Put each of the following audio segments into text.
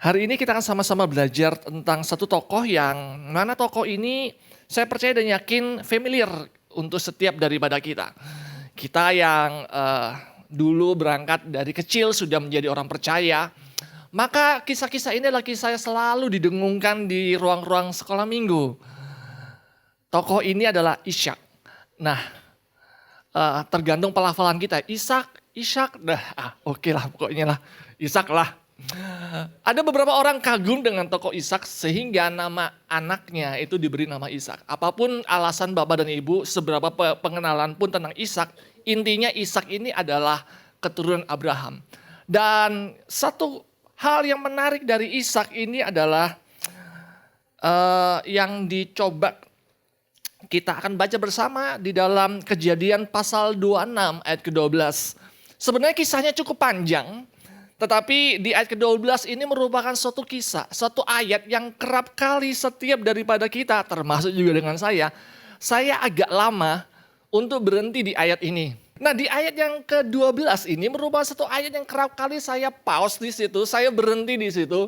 Hari ini kita akan sama-sama belajar tentang satu tokoh yang mana tokoh ini saya percaya dan yakin familiar untuk setiap daripada kita. Kita yang dulu berangkat dari kecil sudah menjadi orang percaya, maka kisah-kisah ini adalah kisah yang selalu didengungkan di ruang-ruang sekolah minggu. Tokoh ini adalah Ishak. Nah, tergantung pelafalan kita. Ishak, oke lah pokoknya lah, Ishak lah. Ada beberapa orang kagum dengan tokoh Ishak sehingga nama anaknya itu diberi nama Ishak. Apapun alasan bapak dan ibu, seberapa pengenalan pun tentang Ishak, intinya Ishak ini adalah keturunan Abraham. Dan satu hal yang menarik dari Ishak ini adalah yang dicoba kita akan baca bersama di dalam Kejadian pasal 26 ayat ke-12. Sebenarnya kisahnya cukup panjang. Tetapi di ayat ke-12 ini merupakan suatu kisah, suatu ayat yang kerap kali setiap daripada kita, termasuk juga dengan saya agak lama untuk berhenti di ayat ini. Nah, di ayat yang ke-12 ini merupakan satu ayat yang kerap kali saya pause di situ, saya berhenti di situ.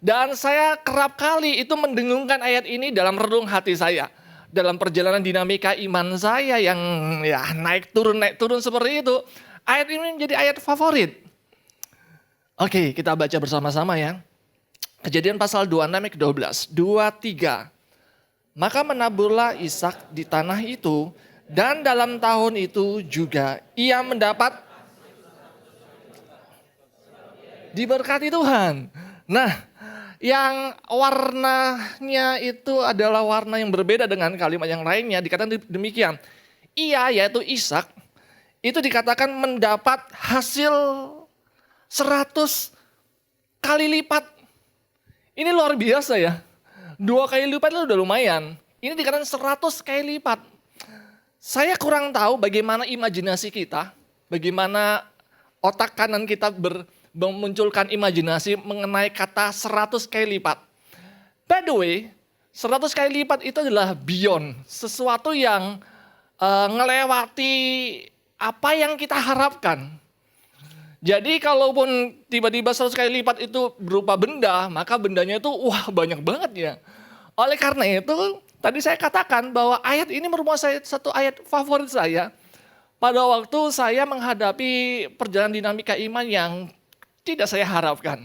Dan saya kerap kali itu mendengungkan ayat ini dalam relung hati saya. Dalam perjalanan dinamika iman saya yang ya naik turun seperti itu. Ayat ini menjadi ayat favorit. Oke, kita baca bersama-sama ya. Kejadian pasal 26 ayat ke-12. 2, 3. Maka menaburlah Ishak di tanah itu, dan dalam tahun itu juga ia mendapat diberkati Tuhan. Nah, yang warnanya itu adalah warna yang berbeda dengan kalimat yang lainnya. Dikatakan demikian. Ia yaitu Ishak itu dikatakan mendapat hasil 100 kali lipat. Ini luar biasa ya. 2 kali lipat itu udah lumayan. Ini dikatakan 100 kali lipat. Saya kurang tahu bagaimana imajinasi kita, bagaimana otak kanan kita memunculkan imajinasi mengenai kata 100 kali lipat. By the way, 100 kali lipat itu adalah beyond, sesuatu yang ngelewati apa yang kita harapkan. Jadi kalaupun tiba-tiba 100 kali lipat itu berupa benda, maka bendanya itu wah banyak banget ya. Oleh karena itu, tadi saya katakan bahwa ayat ini merupakan satu ayat favorit saya. Pada waktu saya menghadapi perjalanan dinamika iman yang tidak saya harapkan.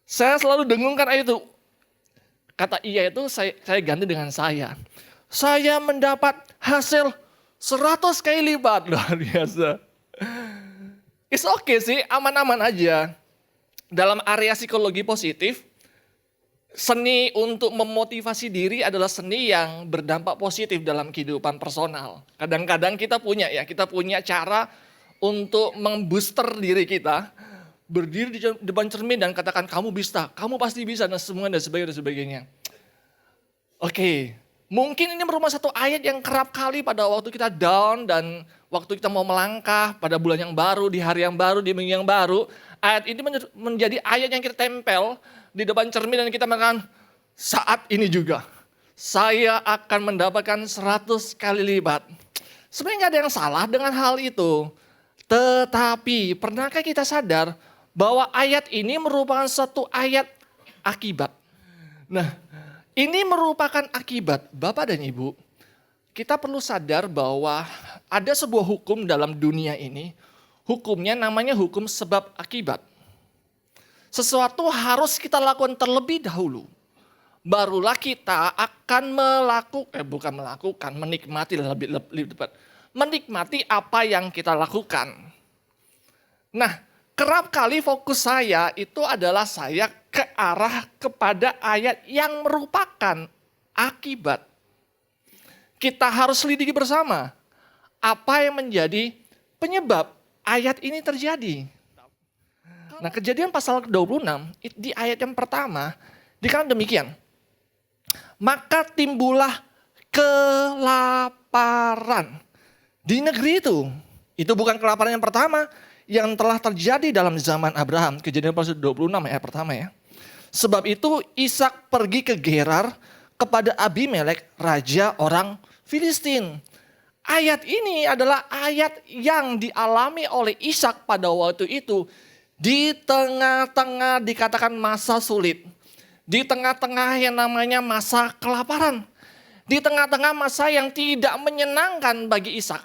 Saya selalu dengungkan ayat itu. Kata iya itu saya ganti dengan saya. Saya mendapat hasil 100 kali lipat, luar biasa. It's okay sih, aman-aman aja. Dalam area psikologi positif, seni untuk memotivasi diri adalah seni yang berdampak positif dalam kehidupan personal. Kadang-kadang kita punya cara untuk membooster diri kita, berdiri di depan cermin dan katakan kamu bisa, kamu pasti bisa, dan sebagainya. Oke. Mungkin ini merupakan satu ayat yang kerap kali pada waktu kita down dan waktu kita mau melangkah pada bulan yang baru, di hari yang baru, di minggu yang baru. Ayat ini menjadi ayat yang kita tempel di depan cermin dan kita mengatakan saat ini juga saya akan mendapatkan 100 kali lipat. Sebenarnya gak ada yang salah dengan hal itu. Tetapi pernahkah kita sadar bahwa ayat ini merupakan satu ayat akibat. Nah, ini merupakan akibat, Bapak dan Ibu. Kita perlu sadar bahwa ada sebuah hukum dalam dunia ini. Hukumnya namanya hukum sebab akibat. Sesuatu harus kita lakukan terlebih dahulu. Barulah kita akan menikmati lebih tepat. Menikmati apa yang kita lakukan. Nah, kerap kali fokus saya itu adalah saya ke arah kepada ayat yang merupakan akibat. Kita harus selidiki bersama apa yang menjadi penyebab ayat ini terjadi. Nah, Kejadian pasal 26 di ayat yang pertama dikatakan demikian. Maka timbullah kelaparan di negeri itu. Itu bukan kelaparan yang pertama yang telah terjadi dalam zaman Abraham. Kejadian pasal 26 ayat pertama ya. Sebab itu Ishak pergi ke Gerar kepada Abimelek, raja orang Filistin. Ayat ini adalah ayat yang dialami oleh Ishak pada waktu itu Di tengah-tengah dikatakan masa sulit. Di tengah-tengah yang namanya masa kelaparan. Di tengah-tengah masa yang tidak menyenangkan bagi Ishak.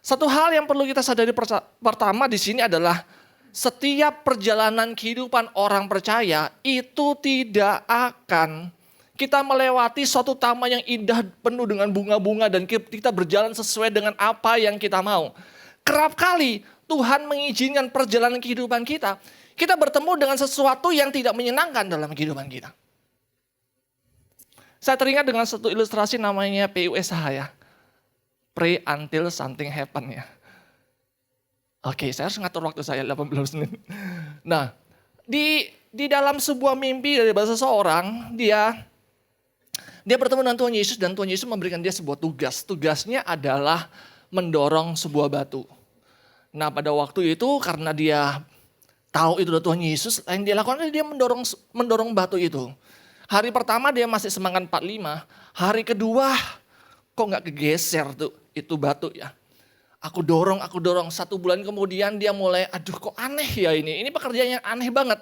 Satu hal yang perlu kita sadari pertama di sini adalah setiap perjalanan kehidupan orang percaya itu tidak akan kita melewati suatu taman yang indah penuh dengan bunga-bunga dan kita berjalan sesuai dengan apa yang kita mau. Kerap kali Tuhan mengizinkan perjalanan kehidupan kita bertemu dengan sesuatu yang tidak menyenangkan dalam kehidupan kita. Saya teringat dengan satu ilustrasi namanya PUSH ya. Pray until something happen ya. Oke, saya harus ngatur waktu saya 18 menit. Nah, di dalam sebuah mimpi dari bahasa seseorang, dia bertemu dengan Tuhan Yesus dan Tuhan Yesus memberikan dia sebuah tugas. Tugasnya adalah mendorong sebuah batu. Nah, pada waktu itu karena dia tahu itu adalah Tuhan Yesus, yang dia lakukan adalah dia mendorong batu itu. Hari pertama dia masih semangat 45, hari kedua kok nggak kegeser tuh itu batu ya. Aku dorong, 1 bulan kemudian dia mulai, aduh kok aneh ya ini pekerjaan yang aneh banget.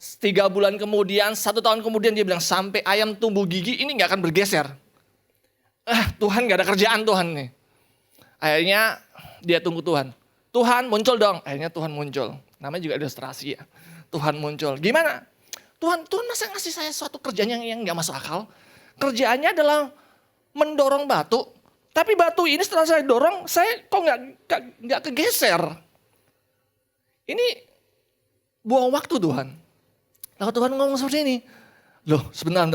3 bulan kemudian, 1 tahun kemudian dia bilang sampai ayam tumbuh gigi ini gak akan bergeser. Tuhan gak ada kerjaan Tuhan nih. Akhirnya dia tunggu Tuhan. Tuhan muncul dong, akhirnya Tuhan muncul. Namanya juga ilustrasi ya. Tuhan muncul, gimana? Tuhan masa ngasih saya suatu kerjaan yang gak masuk akal? Kerjaannya adalah mendorong batu. Tapi batu ini setelah saya dorong, saya kok nggak kegeser. Ini buang waktu Tuhan. Lalu Tuhan ngomong seperti ini. Loh sebentar.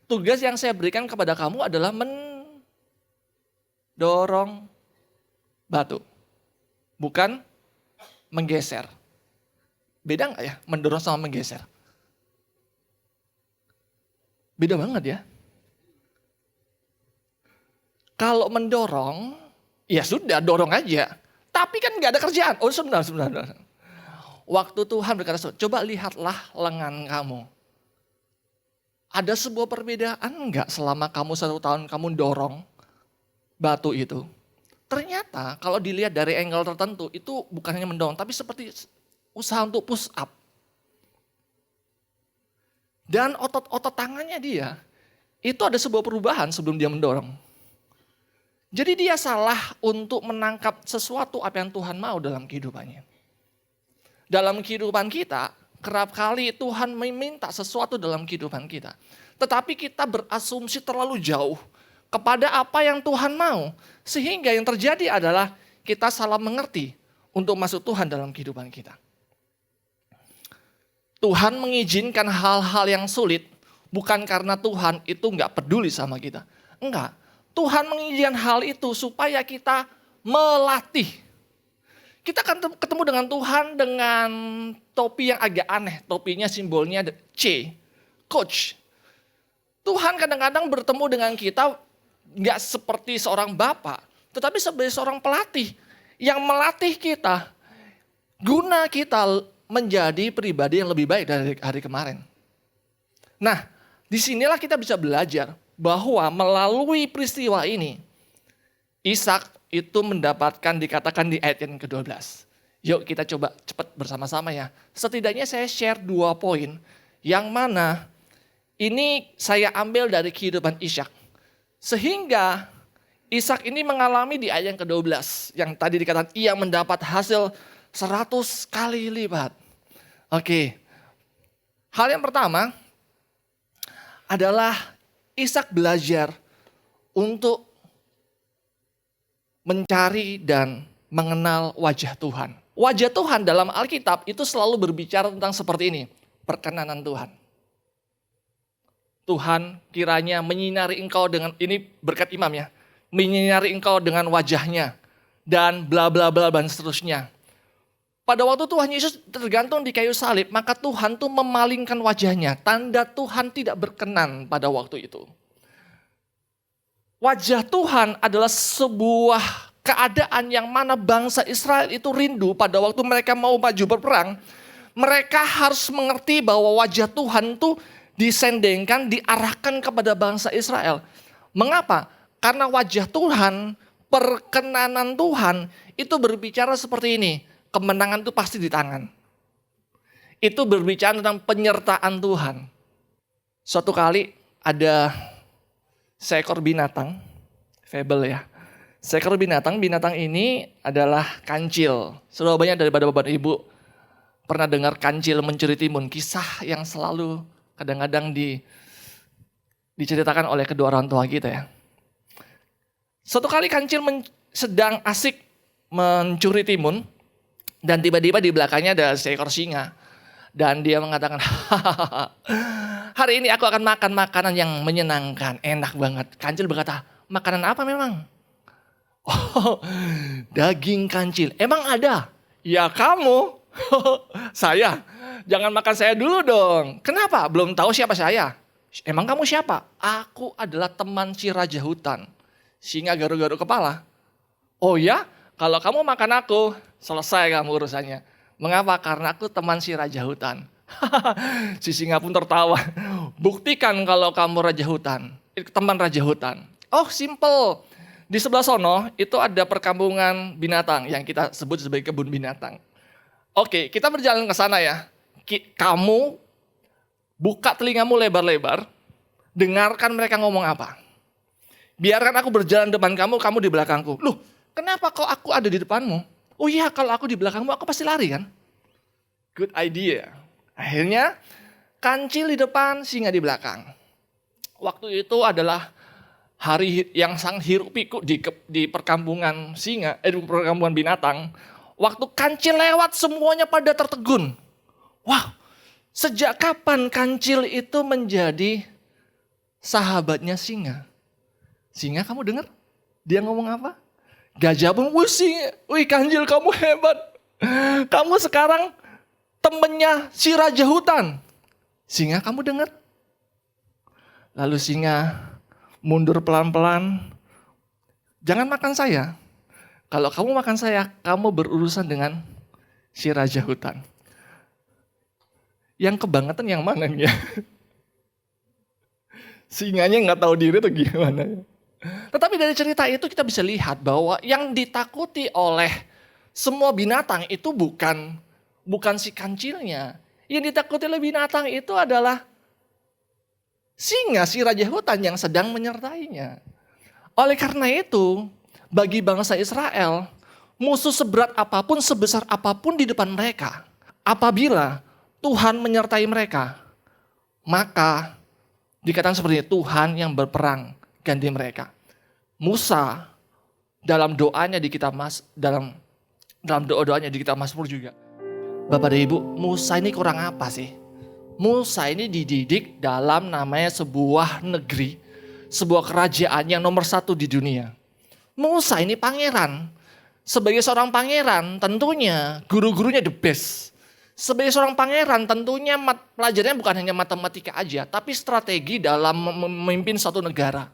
Tugas yang saya berikan kepada kamu adalah mendorong batu. Bukan menggeser. Beda nggak ya mendorong sama menggeser? Beda banget ya. Kalau mendorong, ya sudah dorong aja. Tapi kan gak ada kerjaan. Oh sebentar. Waktu Tuhan berkata, coba lihatlah lengan kamu. Ada sebuah perbedaan enggak selama kamu 1 tahun kamu dorong batu itu? Ternyata kalau dilihat dari angle tertentu itu bukan hanya mendorong. Tapi seperti usaha untuk push up. Dan otot-otot tangannya dia, itu ada sebuah perubahan sebelum dia mendorong. Jadi dia salah untuk menangkap sesuatu apa yang Tuhan mau dalam kehidupannya. Dalam kehidupan kita, kerap kali Tuhan meminta sesuatu dalam kehidupan kita. Tetapi kita berasumsi terlalu jauh kepada apa yang Tuhan mau. Sehingga yang terjadi adalah kita salah mengerti untuk masuk Tuhan dalam kehidupan kita. Tuhan mengizinkan hal-hal yang sulit bukan karena Tuhan itu nggak peduli sama kita. Enggak. Tuhan mengizinkan hal itu supaya kita melatih. Kita akan ketemu dengan Tuhan dengan topi yang agak aneh. Topinya simbolnya C, coach. Tuhan kadang-kadang bertemu dengan kita gak seperti seorang bapak. Tetapi sebagai seorang pelatih yang melatih kita. Guna kita menjadi pribadi yang lebih baik dari hari kemarin. Nah, disinilah kita bisa belajar bahwa melalui peristiwa ini, Ishak itu mendapatkan dikatakan di ayat yang ke-12. Yuk kita coba cepat bersama-sama ya. Setidaknya saya share 2 poin yang mana ini saya ambil dari kehidupan Ishak. Sehingga Ishak ini mengalami di ayat yang ke-12. Yang tadi dikatakan ia mendapat hasil 100 kali lipat. Oke. Hal yang pertama adalah Ishak belajar untuk mencari dan mengenal wajah Tuhan. Wajah Tuhan dalam Alkitab itu selalu berbicara tentang seperti ini. Perkenanan Tuhan. Tuhan kiranya menyinari engkau dengan, ini berkat imam ya. Menyinari engkau dengan wajahnya. Dan bla bla bla dan seterusnya. Pada waktu Tuhan Yesus tergantung di kayu salib, maka Tuhan tuh memalingkan wajahnya. Tanda Tuhan tidak berkenan pada waktu itu. Wajah Tuhan adalah sebuah keadaan yang mana bangsa Israel itu rindu pada waktu mereka mau maju berperang. Mereka harus mengerti bahwa wajah Tuhan tuh disendengkan, diarahkan kepada bangsa Israel. Mengapa? Karena wajah Tuhan, perkenanan Tuhan itu berbicara seperti ini. kemenangan itu pasti di tangan. Itu berbicara tentang penyertaan Tuhan. Suatu kali ada seekor binatang, fable ya. Seekor binatang ini adalah kancil. Sudah banyak daripada bapak ibu pernah dengar kancil mencuri timun. Kisah yang selalu kadang-kadang diceritakan oleh kedua orang tua kita ya. Suatu kali kancil sedang asik mencuri timun. Dan tiba-tiba di belakangnya ada seekor singa. Dan dia mengatakan, hari ini aku akan makan makanan yang menyenangkan, enak banget. Kancil berkata, makanan apa memang? Oh, daging kancil. Emang ada? Ya kamu. Saya. Jangan makan saya dulu dong. Kenapa? Belum tahu siapa saya. Emang kamu siapa? Aku adalah teman si raja hutan. Singa garuk-garuk kepala. Oh ya? Kalau kamu makan aku, selesai kamu urusannya. Mengapa? Karena aku teman si raja hutan. Si singa pun tertawa. Buktikan kalau kamu raja hutan. Teman raja hutan. Oh simple. Di sebelah sono itu ada perkampungan binatang yang kita sebut sebagai kebun binatang. Oke, kita berjalan ke sana ya. Kamu buka telingamu lebar-lebar, dengarkan mereka ngomong apa. Biarkan aku berjalan depan kamu, kamu di belakangku. Loh, kenapa kok aku ada di depanmu? Oh iya, kalau aku di belakangmu aku pasti lari kan? Good idea. Akhirnya kancil di depan, singa di belakang. Waktu itu adalah hari yang sangat hiruk pikuk di perkampungan singa, di perkampungan binatang. Waktu kancil lewat semuanya pada tertegun. Wah, sejak kapan kancil itu menjadi sahabatnya singa? Singa kamu dengar? Dia ngomong apa? Gajah pun, wih kancil kamu hebat. Kamu sekarang temennya si raja hutan. Singa kamu dengar? Lalu singa mundur pelan-pelan. Jangan makan saya. Kalau kamu makan saya, kamu berurusan dengan si raja hutan. Yang kebangetan yang mana nih ya? Singanya nggak tahu diri atau gimana ya? Tetapi dari cerita itu kita bisa lihat bahwa yang ditakuti oleh semua binatang itu bukan si kancilnya. Yang ditakuti oleh binatang itu adalah singa, si raja hutan yang sedang menyertainya. Oleh karena itu, bagi bangsa Israel, musuh seberat apapun, sebesar apapun di depan mereka, apabila Tuhan menyertai mereka, maka dikatakan seperti ini, Tuhan yang berperang ganti mereka. Musa dalam doanya di kitab dalam doa-doanya di kitab Mazmur juga. Bapak dan Ibu, Musa ini kurang apa sih? Musa ini dididik dalam namanya sebuah negeri, sebuah kerajaan yang nomor 1 di dunia. Musa ini pangeran. Sebagai seorang pangeran tentunya guru-gurunya the best. Sebagai seorang pangeran tentunya pelajarannya bukan hanya matematika aja, tapi strategi dalam memimpin satu negara.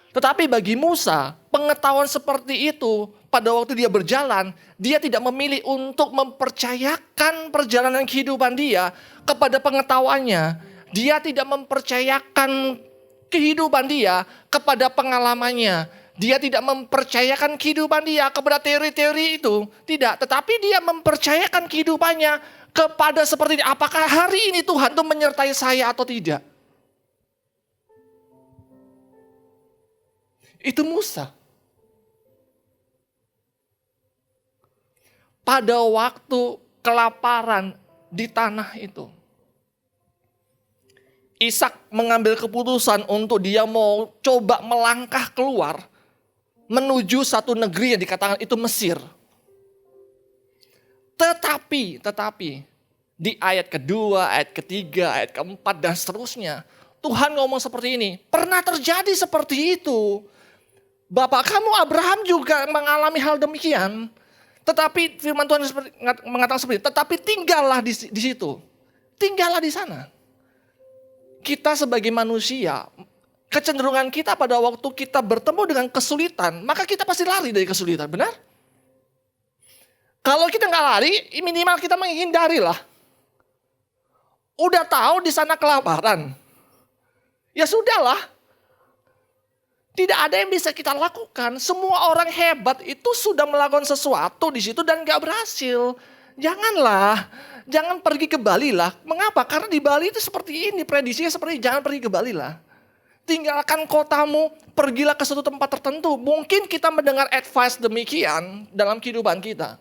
Tetapi bagi Musa, pengetahuan seperti itu pada waktu dia berjalan, dia tidak memilih untuk mempercayakan perjalanan kehidupan dia kepada pengetahuannya. Dia tidak mempercayakan kehidupan dia kepada pengalamannya. Dia tidak mempercayakan kehidupan dia kepada teori-teori itu. Tidak, tetapi dia mempercayakan kehidupannya kepada seperti ini. Apakah hari ini Tuhan itu menyertai saya atau tidak? Itu Musa. Pada waktu kelaparan di tanah itu, Ishak mengambil keputusan untuk dia mau coba melangkah keluar menuju satu negeri yang dikatakan itu Mesir. Tetapi di ayat kedua, ayat ketiga, ayat keempat dan seterusnya, Tuhan ngomong seperti ini, pernah terjadi seperti itu. Bapak kamu Abraham juga mengalami hal demikian. Tetapi firman Tuhan mengatakan seperti itu, tetapi tinggallah di situ. Tinggallah di sana. Kita sebagai manusia, kecenderungan kita pada waktu kita bertemu dengan kesulitan, maka kita pasti lari dari kesulitan, benar? Kalau kita nggak lari, minimal kita menghindari lah. Udah tahu di sana kelaparan, ya sudahlah. Tidak ada yang bisa kita lakukan. Semua orang hebat itu sudah melakukan sesuatu di situ dan gak berhasil. Jangan pergi ke Bali lah. Mengapa? Karena di Bali itu seperti ini, prediksinya seperti ini, jangan pergi ke Bali lah. Tinggalkan kotamu, pergilah ke suatu tempat tertentu. Mungkin kita mendengar advice demikian dalam kehidupan kita.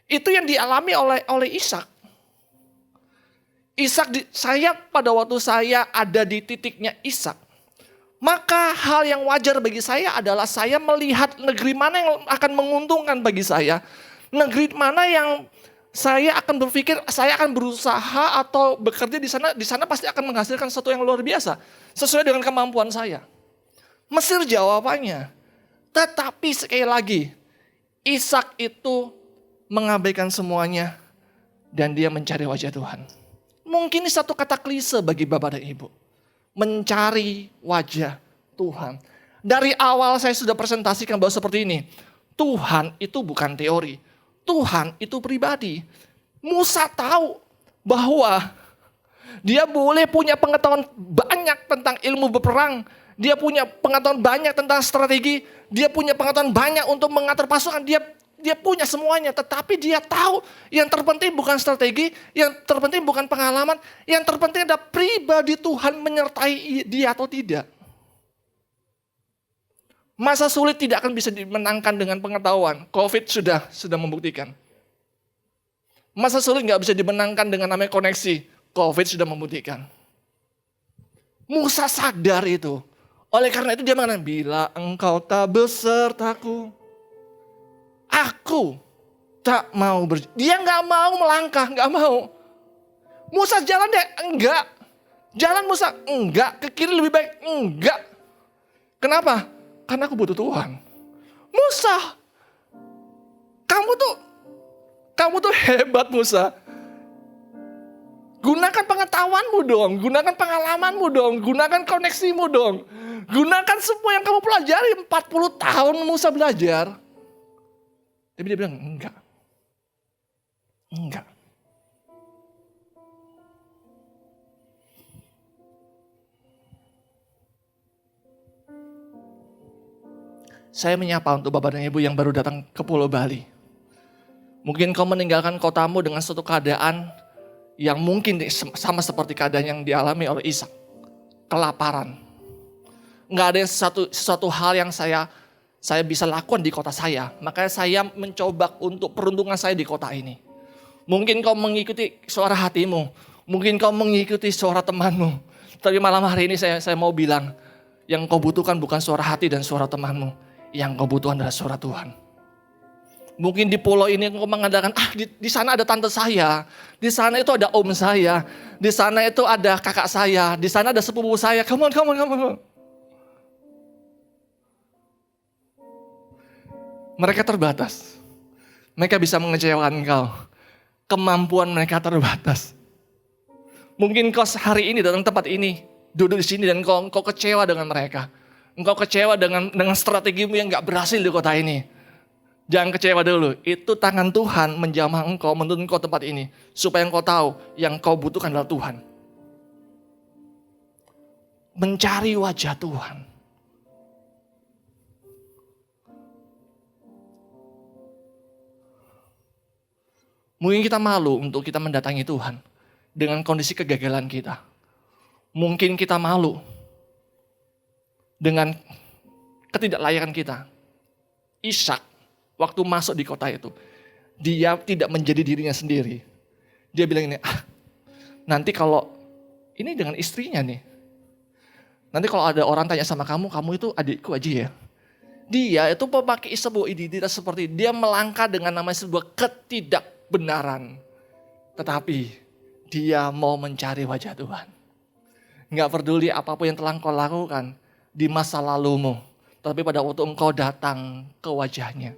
Itu yang dialami oleh Ishak. Saya pada waktu saya ada di titiknya Ishak, maka hal yang wajar bagi saya adalah saya melihat negeri mana yang akan menguntungkan bagi saya. Negeri mana yang saya akan berpikir saya akan berusaha atau bekerja di sana pasti akan menghasilkan sesuatu yang luar biasa. Sesuai dengan kemampuan saya. Mesir jawabannya. Tetapi sekali lagi, Ishak itu mengabaikan semuanya dan dia mencari wajah Tuhan. Mungkin ini satu kata klise bagi Bapak dan Ibu. Mencari wajah Tuhan. Dari awal saya sudah presentasikan bahwa seperti ini. Tuhan itu bukan teori. Tuhan itu pribadi. Musa tahu bahwa dia boleh punya pengetahuan banyak tentang ilmu berperang. Dia punya pengetahuan banyak tentang strategi. Dia punya pengetahuan banyak untuk mengatur pasukan. Dia punya semuanya. Tetapi dia tahu yang terpenting bukan strategi. Yang terpenting bukan pengalaman. Yang terpenting adalah pribadi Tuhan menyertai dia atau tidak. Masa sulit tidak akan bisa dimenangkan dengan pengetahuan. Covid sudah membuktikan. Masa sulit gak bisa dimenangkan dengan namanya koneksi. Covid sudah membuktikan. Musa sadar itu. Oleh karena itu dia mengatakan, bila engkau tak besertaku, aku tak mau Dia gak mau melangkah, gak mau. Musa jalan deh, enggak. Jalan Musa, enggak. Ke kiri lebih baik, enggak. Kenapa? Karena aku butuh Tuhan. Musa, kamu tuh hebat Musa. Gunakan pengetahuanmu dong, gunakan pengalamanmu dong, gunakan koneksimu dong. Gunakan semua yang kamu pelajari, 40 tahun Musa belajar. Tapi dia bilang, enggak. Saya menyapa untuk Bapak dan Ibu yang baru datang ke Pulau Bali. Mungkin kau meninggalkan kotamu dengan suatu keadaan yang mungkin sama seperti keadaan yang dialami oleh Ishak. Kelaparan. Nggak ada sesuatu hal yang saya bisa lakukan di kota saya. Makanya saya mencoba untuk peruntungan saya di kota ini. Mungkin kau mengikuti suara hatimu. Mungkin kau mengikuti suara temanmu. Tapi malam hari ini saya mau bilang, yang kau butuhkan bukan suara hati dan suara temanmu. Yang kau butuhkan adalah suara Tuhan. Mungkin di pulau ini kau mengadakan, di sana ada tante saya. Di sana itu ada om saya. Di sana itu ada kakak saya. Di sana ada sepupu saya. Come on. Mereka terbatas. Mereka bisa mengecewakan engkau. Kemampuan mereka terbatas. Mungkin kau hari ini datang tempat ini. Duduk di sini dan kau kecewa dengan mereka. Engkau kecewa dengan strategimu yang gak berhasil di kota ini. Jangan kecewa dulu. Itu tangan Tuhan menjamah engkau, menuntun engkau tempat ini. Supaya engkau tahu yang kau butuhkan adalah Tuhan. Mencari wajah Tuhan. Mungkin kita malu untuk kita mendatangi Tuhan. Dengan kondisi kegagalan kita. Mungkin kita malu. Dengan ketidaklayakan kita. Ishak waktu masuk di kota itu, dia tidak menjadi dirinya sendiri. Dia bilang ini, nanti kalau ini dengan istrinya nih. Nanti kalau ada orang tanya sama kamu itu adikku aja ya. Dia itu memakai sebuah identitas seperti dia melangkah dengan namanya sebuah ketidakbenaran. Tetapi dia mau mencari wajah Tuhan. Gak peduli apapun yang telah engkau lakukan di masa lalumu. Tapi pada waktu engkau datang ke wajahnya,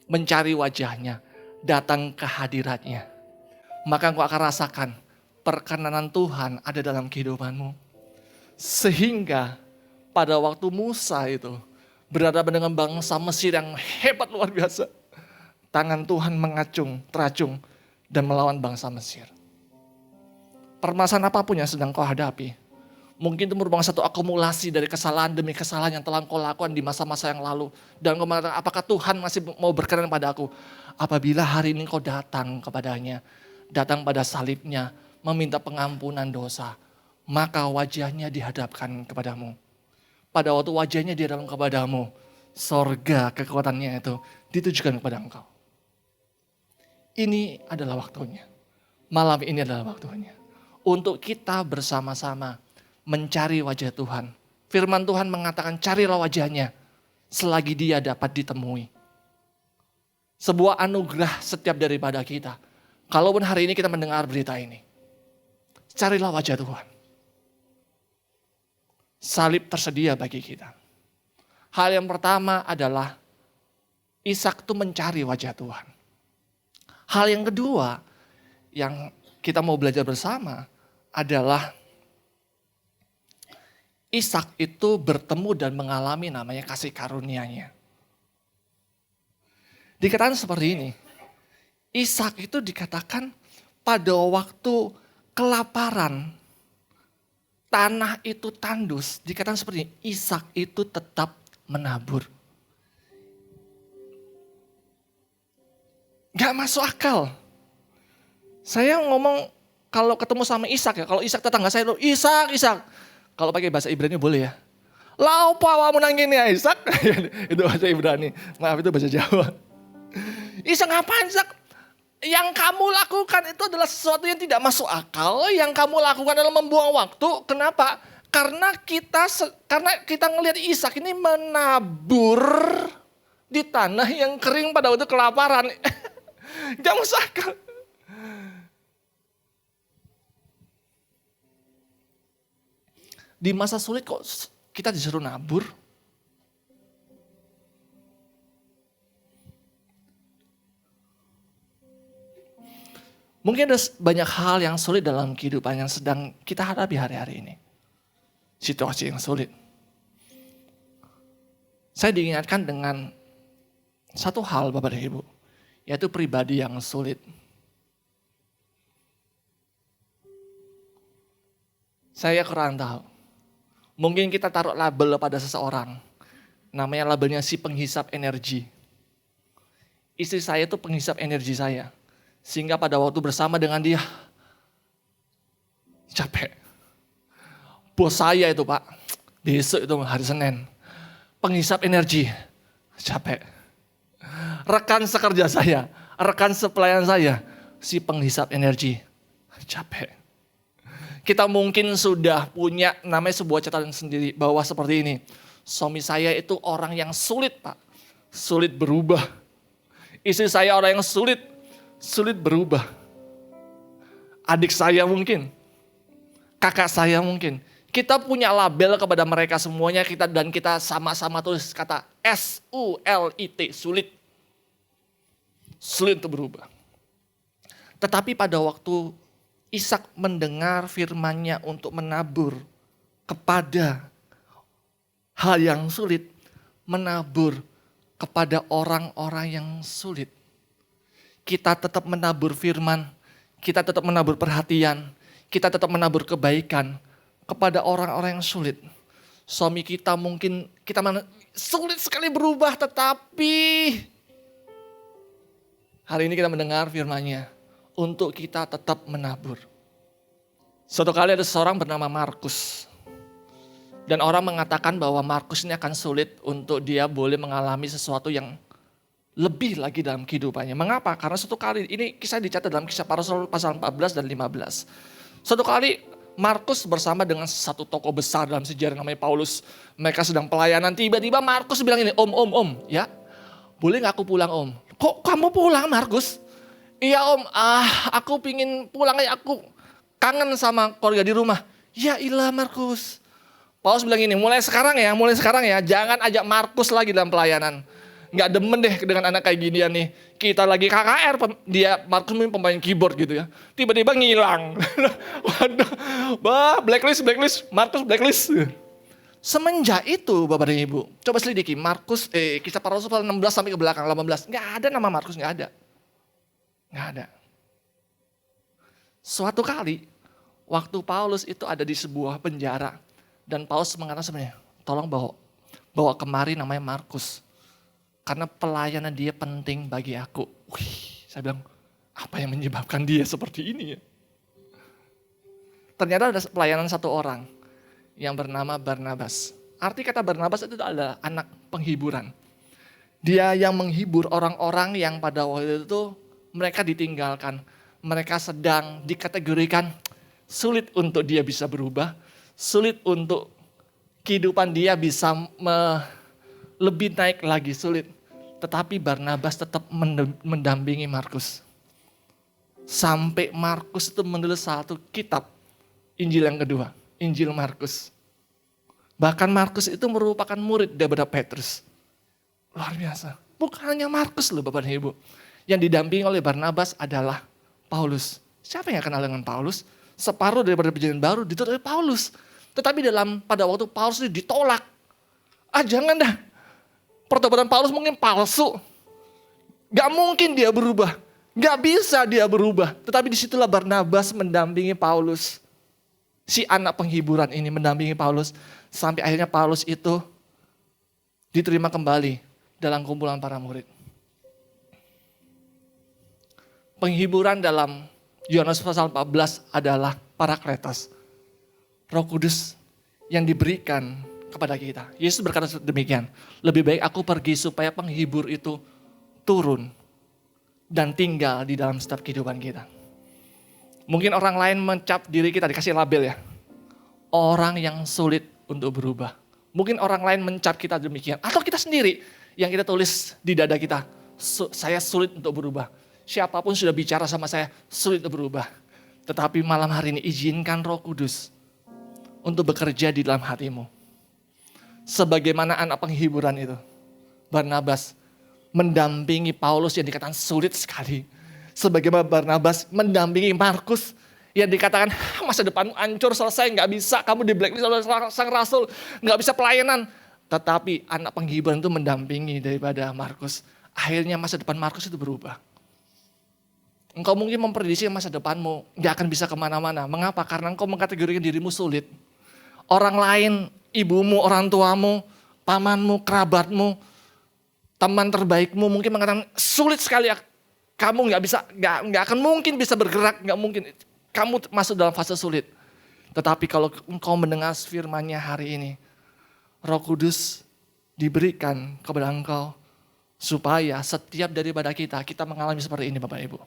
mencari wajahnya, datang ke hadiratnya, maka engkau akan rasakan perkenanan Tuhan ada dalam kehidupanmu. Sehingga pada waktu Musa itu berhadapan dengan bangsa Mesir yang hebat luar biasa, tangan Tuhan teracung dan melawan bangsa Mesir. Permasalahan apapun yang sedang kau hadapi, Mungkin itu merupakan satu akumulasi dari kesalahan demi kesalahan yang telah engkau lakukan di masa-masa yang lalu. Dan engkau mengatakan, apakah Tuhan masih mau berkenan pada aku? Apabila hari ini engkau datang kepadanya, datang pada salibnya, meminta pengampunan dosa, maka wajahnya dihadapkan kepadamu. Pada waktu wajahnya dihadapkan kepadamu, sorga kekuatannya itu ditujukan kepada engkau. Ini adalah waktunya. Malam ini adalah waktunya. Untuk kita bersama-sama mencari wajah Tuhan. Firman Tuhan mengatakan carilah wajahnya selagi dia dapat ditemui. Sebuah anugerah setiap daripada kita. Kalaupun hari ini kita mendengar berita ini. Carilah wajah Tuhan. Salib tersedia bagi kita. Hal yang pertama adalah Ishak itu mencari wajah Tuhan. Hal yang kedua yang kita mau belajar bersama adalah Ishak itu bertemu dan mengalami namanya kasih karunia-Nya. Dikatakan seperti ini. Ishak itu dikatakan pada waktu kelaparan, tanah itu tandus. Dikatakan seperti ini, Ishak itu tetap menabur. Gak masuk akal. Saya ngomong kalau ketemu sama Ishak ya, kalau Ishak tetangga saya itu, Ishak. Kalau pakai bahasa Ibrani boleh ya. Laupa wamu nangini ya Ishak. Itu bahasa Ibrani. Maaf itu bahasa Jawa. Ishak ngapain Ishak? Yang kamu lakukan itu adalah sesuatu yang tidak masuk akal. Yang kamu lakukan adalah membuang waktu. Kenapa? Karena kita ngelihat Ishak ini menabur di tanah yang kering pada waktu kelaparan. Gak masuk akal. Di masa sulit kok kita disuruh nabur? Mungkin ada banyak hal yang sulit dalam kehidupan yang sedang kita hadapi hari-hari ini. Situasi yang sulit. Saya diingatkan dengan satu hal Bapak dan Ibu. Yaitu pribadi yang sulit. Saya kurang tahu. Mungkin kita taruh label pada seseorang. Namanya labelnya si penghisap energi. Istri saya itu penghisap energi saya. Sehingga pada waktu bersama dengan dia, capek. Bos saya itu Pak, besok itu hari Senin. Penghisap energi, capek. Rekan sekerja saya, rekan sepelayan saya, si penghisap energi, capek. Kita mungkin sudah punya namanya sebuah catatan sendiri bahwa seperti ini. Suami saya itu orang yang sulit Pak. Sulit berubah. Istri saya orang yang sulit berubah. Adik saya mungkin. Kakak saya mungkin. Kita punya label kepada mereka semuanya dan kita sama-sama tulis kata SULIT, sulit. Sulit untuk berubah. Tetapi pada waktu Ishak mendengar firman-Nya untuk menabur kepada hal yang sulit, menabur kepada orang-orang yang sulit. Kita tetap menabur firman, kita tetap menabur perhatian, kita tetap menabur kebaikan kepada orang-orang yang sulit. Suami kita mungkin sulit sekali berubah, tetapi hari ini kita mendengar firman-Nya. Untuk kita tetap menabur. Suatu kali ada seorang bernama Markus. Dan orang mengatakan bahwa Markus ini akan sulit untuk dia boleh mengalami sesuatu yang lebih lagi dalam kehidupannya. Mengapa? Karena suatu kali, ini kisah dicatat dalam Kisah Para Rasul pasal 14 dan 15. Suatu kali Markus bersama dengan satu tokoh besar dalam sejarah namanya Paulus. Mereka sedang pelayanan, tiba-tiba Markus bilang ini, Om, ya boleh gak aku pulang Om? Kok kamu pulang Markus? Iya Om, aku pingin pulang aja, aku kangen sama keluarga di rumah. Ya ilah Markus. Paulus bilang ini, mulai sekarang ya, jangan ajak Markus lagi dalam pelayanan. Gak demen deh dengan anak kayak ginian nih. Kita lagi KKR, Markus pemain keyboard gitu ya. Tiba-tiba ngilang. Waduh, blacklist, Markus blacklist. Semenjak itu Bapak dan Ibu, coba selidiki Markus, Kisah Para Rasul 16 sampai ke belakang 18. Gak ada nama Markus, gak ada. Nggak ada. Suatu kali, waktu Paulus itu ada di sebuah penjara. Dan Paulus mengatakan sebenarnya, tolong bawa kemari namanya Markus. Karena pelayanan dia penting bagi aku. Saya bilang, apa yang menyebabkan dia seperti ini ya? Ternyata ada pelayanan satu orang yang bernama Barnabas. Arti kata Barnabas itu adalah anak penghiburan. Dia yang menghibur orang-orang yang pada waktu itu mereka ditinggalkan. Mereka sedang dikategorikan sulit untuk dia bisa berubah. Sulit untuk kehidupan dia bisa lebih naik lagi, sulit. Tetapi Barnabas tetap mendampingi Markus. Sampai Markus itu menulis satu kitab, Injil yang kedua, Injil Markus. Bahkan Markus itu merupakan murid daripada Petrus. Luar biasa. Bukan hanya Markus loh Bapak dan Ibu. Yang didampingi oleh Barnabas adalah Paulus. Siapa yang kenal dengan Paulus? Separuh daripada perjanjian baru ditulis oleh Paulus. Tetapi pada waktu Paulus itu ditolak. Jangan dah. Pertobatan Paulus mungkin palsu. Gak mungkin dia berubah. Gak bisa dia berubah. Tetapi disitulah Barnabas mendampingi Paulus. Si anak penghiburan ini mendampingi Paulus. Sampai akhirnya Paulus itu diterima kembali dalam kumpulan para murid. Penghiburan dalam Yohanes pasal 14 adalah Parakletos. Roh Kudus yang diberikan kepada kita. Yesus berkata demikian. Lebih baik aku pergi supaya penghibur itu turun dan tinggal di dalam setiap kehidupan kita. Mungkin orang lain mencap diri kita, dikasih label ya. Orang yang sulit untuk berubah. Mungkin orang lain mencap kita demikian. Atau kita sendiri yang kita tulis di dada kita. Saya sulit untuk berubah. Siapapun sudah bicara sama saya, sulit untuk berubah. Tetapi malam hari ini izinkan Roh Kudus untuk bekerja di dalam hatimu. Sebagaimana anak penghiburan itu. Barnabas mendampingi Paulus yang dikatakan sulit sekali. Sebagaimana Barnabas mendampingi Markus yang dikatakan masa depanmu hancur selesai, gak bisa, kamu di blacklist oleh sang rasul, gak bisa pelayanan. Tetapi anak penghiburan itu mendampingi daripada Markus. Akhirnya masa depan Markus itu berubah. Engkau mungkin memprediksi masa depanmu gak akan bisa kemana-mana. Mengapa? Karena engkau mengkategorikan dirimu sulit. Orang lain, ibumu, orang tuamu, pamanmu, kerabatmu, teman terbaikmu mungkin mengatakan sulit sekali. Kamu gak akan mungkin bisa bergerak, gak mungkin. Kamu masuk dalam fase sulit. Tetapi kalau engkau mendengar firman-Nya hari ini, Roh Kudus diberikan kepada engkau supaya setiap daripada kita mengalami seperti ini Bapak Ibu.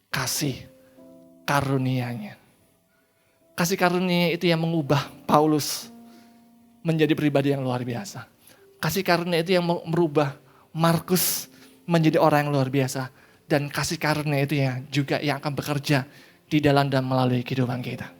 Kasih karunia-Nya. Kasih karunia itu yang mengubah Paulus menjadi pribadi yang luar biasa. Kasih karunia itu yang merubah Markus menjadi orang yang luar biasa. Dan kasih karunia itu ya juga yang akan bekerja di dalam dan melalui kehidupan kita.